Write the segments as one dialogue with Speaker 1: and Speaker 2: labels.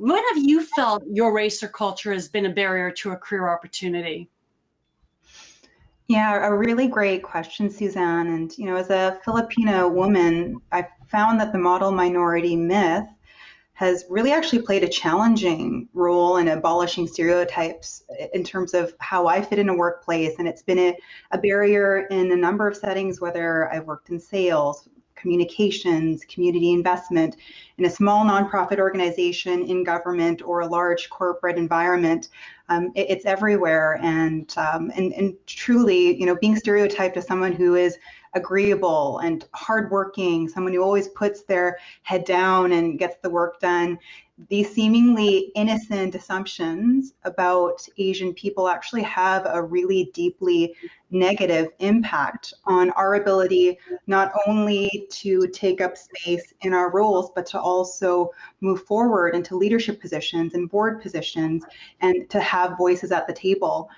Speaker 1: When have you felt your race or culture has been a barrier to a career opportunity?
Speaker 2: Yeah, a really great question, Suzanne. And, as a Filipino woman, I found that the model minority myth has really actually played a challenging role in abolishing stereotypes in terms of how I fit in a workplace. And it's been a barrier in a number of settings, whether I've worked in sales, communications, community investment, in a small nonprofit organization, in government, or a large corporate environment. It's everywhere, and truly, being stereotyped as someone who is agreeable and hardworking, someone who always puts their head down and gets the work done. These seemingly innocent assumptions about Asian people actually have a really deeply negative impact on our ability not only to take up space in our roles, but to also move forward into leadership positions and board positions and to have voices at the table.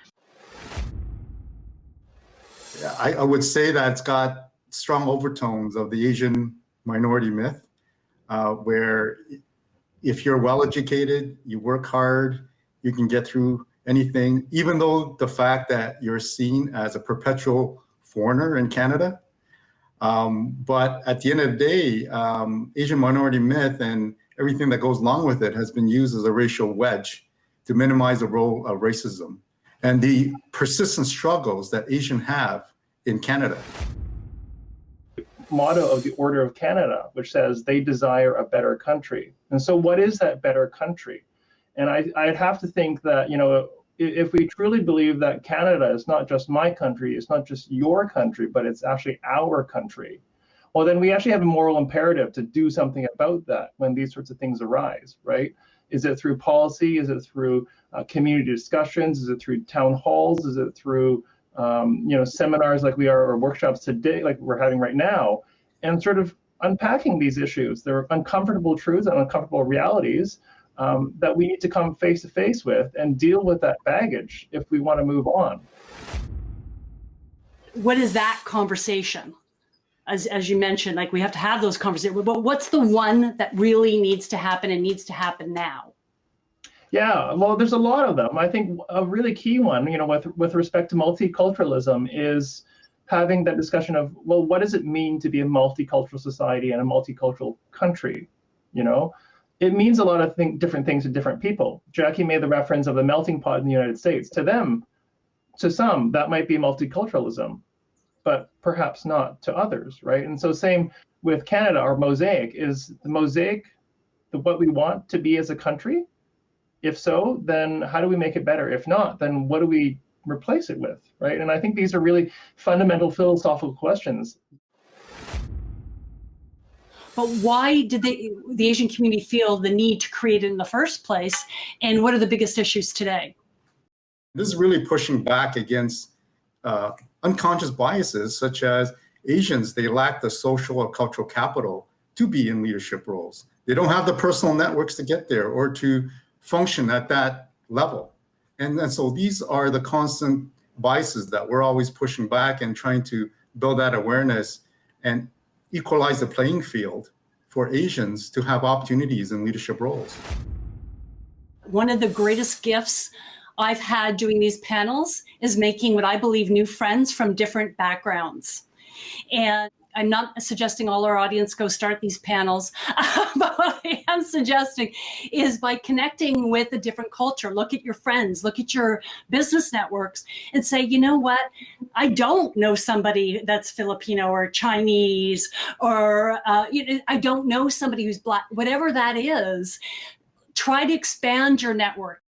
Speaker 3: Yeah, I would say that it's got strong overtones of the Asian minority myth, where if you're well educated, you work hard, you can get through anything, even though the fact that you're seen as a perpetual foreigner in Canada. But at the end of the day, Asian minority myth and everything that goes along with it has been used as a racial wedge to minimize the role of racism and the persistent struggles that Asians have in Canada.
Speaker 4: Motto of the Order of Canada, which says they desire a better country. And so what is that better country? And I'd have to think that, if we truly believe that Canada is not just my country, it's not just your country, but it's actually our country, well, then we actually have a moral imperative to do something about that when these sorts of things arise, right? Is it through policy? Is it through community discussions? Is it through town halls? Is it through seminars like we are, or workshops today, like we're having right now, and sort of unpacking these issues? There are uncomfortable truths and uncomfortable realities that we need to come face to face with and deal with that baggage if we want to move on.
Speaker 1: What is that conversation? As you mentioned, like, we have to have those conversations, but what's the one that really needs to happen and needs to happen now?
Speaker 4: Yeah, well, there's a lot of them. I think a really key one, with respect to multiculturalism, is having that discussion of, well, what does it mean to be a multicultural society and a multicultural country? It means a lot of different things to different people. Jackie made the reference of the melting pot in the United States. To some, that might be multiculturalism, but perhaps not to others, right? And so same with Canada, our mosaic. Is the mosaic what we want to be as a country? If so, then how do we make it better? If not, then what do we replace it with, right? And I think these are really fundamental philosophical questions.
Speaker 1: But why did the Asian community feel the need to create it in the first place? And what are the biggest issues today?
Speaker 3: This is really pushing back against unconscious biases, such as Asians, they lack the social or cultural capital to be in leadership roles. They don't have the personal networks to get there or to function at that level. And so these are the constant biases that we're always pushing back and trying to build that awareness and equalize the playing field for Asians to have opportunities in leadership roles.
Speaker 1: One of the greatest gifts I've had doing these panels is making what I believe new friends from different backgrounds. And I'm not suggesting all our audience go start these panels, but what I am suggesting is, by connecting with a different culture, look at your friends, look at your business networks, and say, you know what, I don't know somebody that's Filipino or Chinese, or I don't know somebody who's Black, whatever that is. Try to expand your network.